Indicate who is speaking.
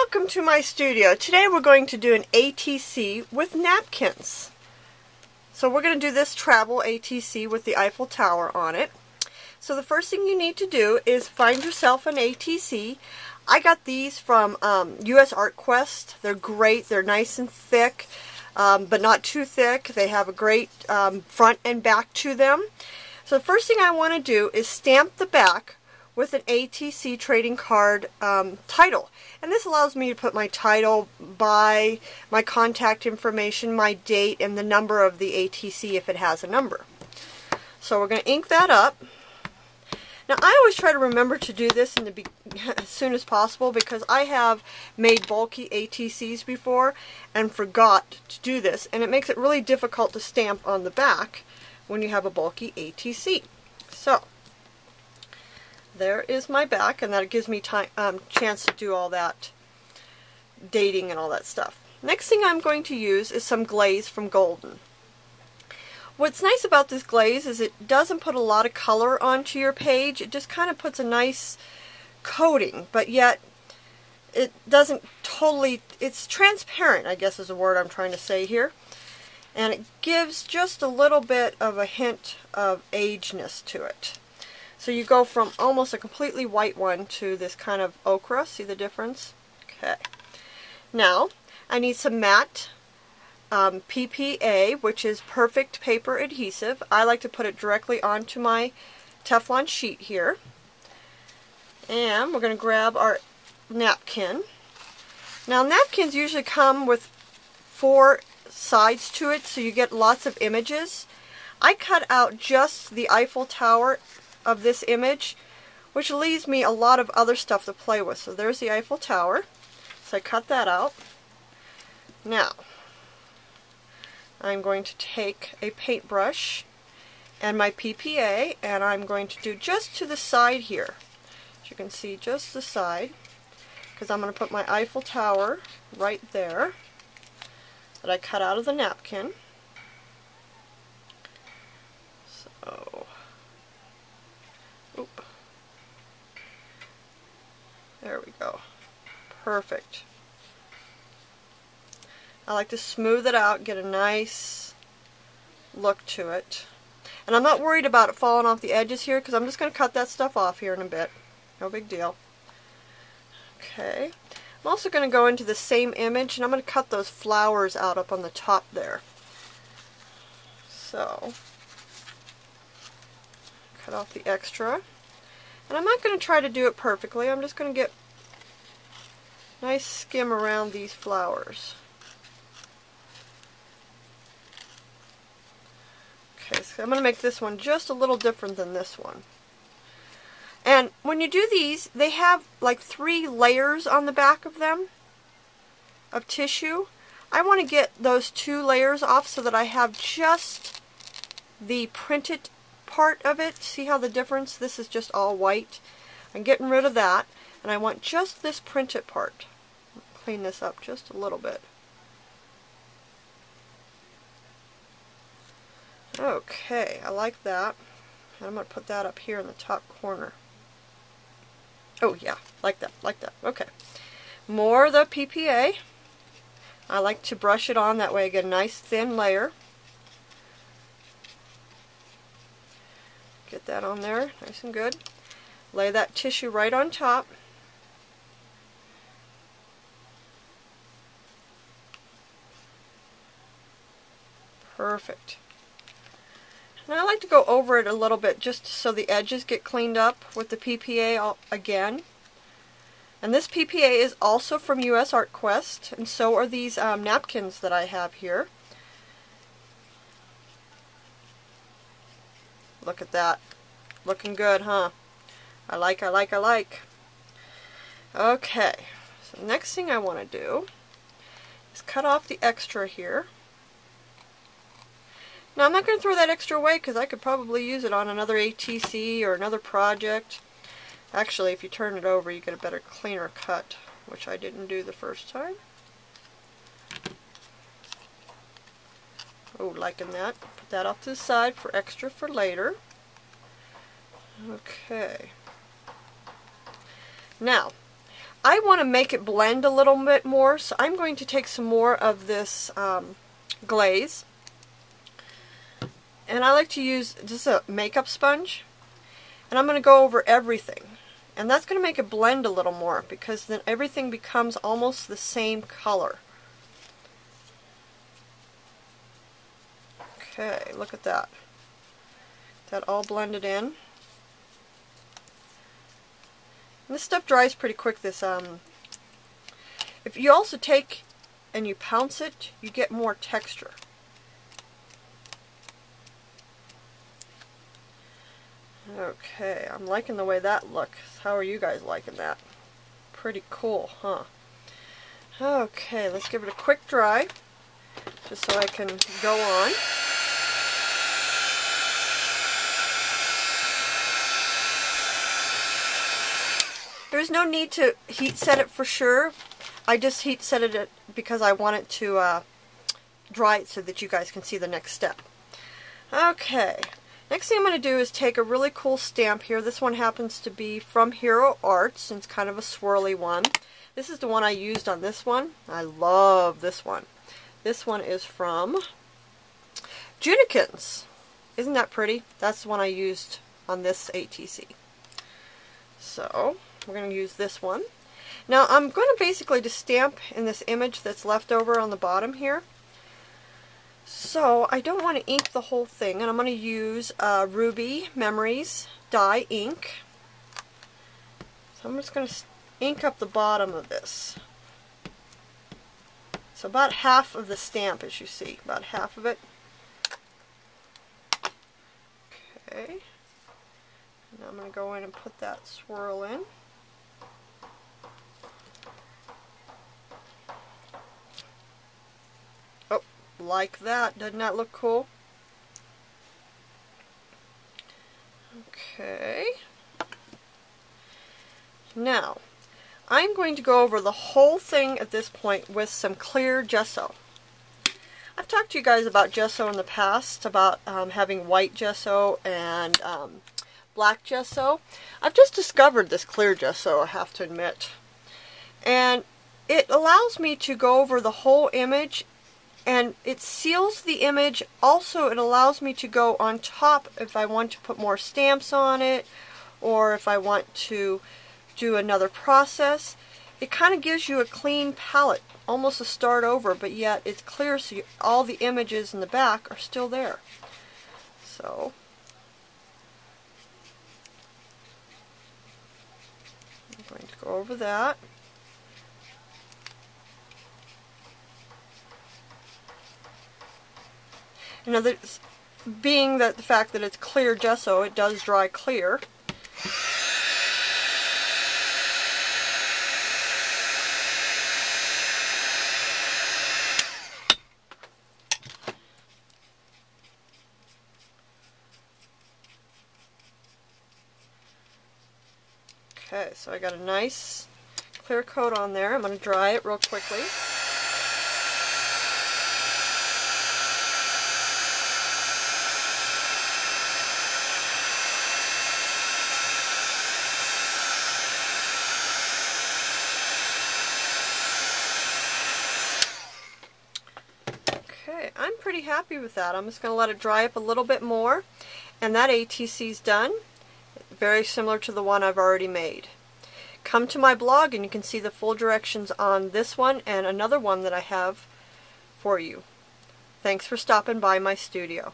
Speaker 1: Welcome to my studio. Today we're going to do an ATC with napkins. So we're going to do this travel ATC with the Eiffel Tower on it. So the first thing you need to do is find yourself an ATC. I got these from US Art Quest. They're great. They're nice and thick, but not too thick. They have a great front and back to them. So the first thing I want to do is stamp the back with an ATC trading card title. And this allows me to put my title, by my contact information, my date, and the number of the ATC if it has a number. So we're going to ink that up. Now I always try to remember to do this as soon as possible because I have made bulky ATCs before and forgot to do this, and it makes it really difficult to stamp on the back when you have a bulky ATC. So there is my back, and that gives me time, chance to do all that dating and all that stuff. Next thing I'm going to use is some glaze from Golden. What's nice about this glaze is it doesn't put a lot of color onto your page. It just kind of puts a nice coating, but yet it doesn't totally, it's transparent, I guess is the word I'm trying to say here. And it gives just a little bit of a hint of ageness to it. So you go from almost a completely white one to this kind of ochre. See the difference? Okay. Now, I need some matte PPA, which is perfect paper adhesive. I like to put it directly onto my Teflon sheet here. And we're going to grab our napkin. Now, napkins usually come with 4 sides to it, so you get lots of images. I cut out just the Eiffel Tower of this image, which leaves me a lot of other stuff to play with. So there's the Eiffel Tower. So I cut that out. Now, I'm going to take a paintbrush and my PPA, and I'm going to do just to the side here. As you can see, just the side, because I'm going to put my Eiffel Tower right there that I cut out of the napkin. So, oop. There we go. Perfect. I like to smooth it out, get a nice look to it. And I'm not worried about it falling off the edges here because I'm just going to cut that stuff off here in a bit. No big deal. Okay. I'm also going to go into the same image and I'm going to cut those flowers out up on the top there. So, cut off the extra. And I'm not going to try to do it perfectly. I'm just going to get a nice skim around these flowers. Okay, so I'm going to make this one just a little different than this one. And when you do these, they have like 3 layers on the back of them of tissue. I want to get those 2 layers off so that I have just the printed part of it. See how the difference? This is just all white. I'm getting rid of that, and I want just this printed part. Clean this up just a little bit. Okay, I like that. And I'm going to put that up here in the top corner. Oh yeah, like that, like that. Okay. More of the PPA. I like to brush it on, that way I get a nice thin layer. Get that on there, nice and good. Lay that tissue right on top. Perfect. Now I like to go over it a little bit just so the edges get cleaned up with the PPA again. And this PPA is also from US Art Quest, and so are these napkins that I have here. Look at that. Looking good, huh? I like. Okay, so the next thing I want to do is cut off the extra here. Now I'm not going to throw that extra away because I could probably use it on another ATC or another project. Actually, if you turn it over, you get a better, cleaner cut, which I didn't do the first time. Oh, liking that. Put that off to the side for extra for later. Okay. Now, I want to make it blend a little bit more, so I'm going to take some more of this glaze. And I like to use just a makeup sponge. And I'm going to go over everything. And that's going to make it blend a little more, because then everything becomes almost the same color. Okay, look at that. That all blended in. And this stuff dries pretty quick. This if you also take and you pounce it, you get more texture. Okay, I'm liking the way that looks. How are you guys liking that? Pretty cool, huh? Okay, let's give it a quick dry, just so I can go on. There's no need to heat set it for sure. I just heat set it because I want it to dry it so that you guys can see the next step. Okay, next thing I'm going to do is take a really cool stamp here. This one happens to be from Hero Arts, and it's kind of a swirly one. This is the one I used on this one. I love this one. This one is from Napkins. Isn't that pretty? That's the one I used on this ATC. So we're going to use this one. Now I'm going to basically just stamp in this image that's left over on the bottom here. So I don't want to ink the whole thing, and I'm going to use Ruby Memories dye ink. So I'm just going to ink up the bottom of this. So about half of the stamp, as you see, about half of it. Okay. Now I'm going to go in and put that swirl in. Oh, like that. Doesn't that look cool? Okay. Now, I'm going to go over the whole thing at this point with some clear gesso. I've talked to you guys about gesso in the past, about having white gesso and black gesso. I've just discovered this clear gesso, I have to admit. And it allows me to go over the whole image, and it seals the image. Also, it allows me to go on top if I want to put more stamps on it, or if I want to do another process. It kind of gives you a clean palette, almost a start over, but yet it's clear, so all the images in the back are still there. So I'm going to go over that. Now, being that the fact that it's clear gesso, it does dry clear. Okay, so I got a nice clear coat on there. I'm going to dry it real quickly. Okay, I'm pretty happy with that. I'm just going to let it dry up a little bit more, and that ATC's done. Very similar to the one I've already made. Come to my blog and you can see the full directions on this one and another one that I have for you. Thanks for stopping by my studio.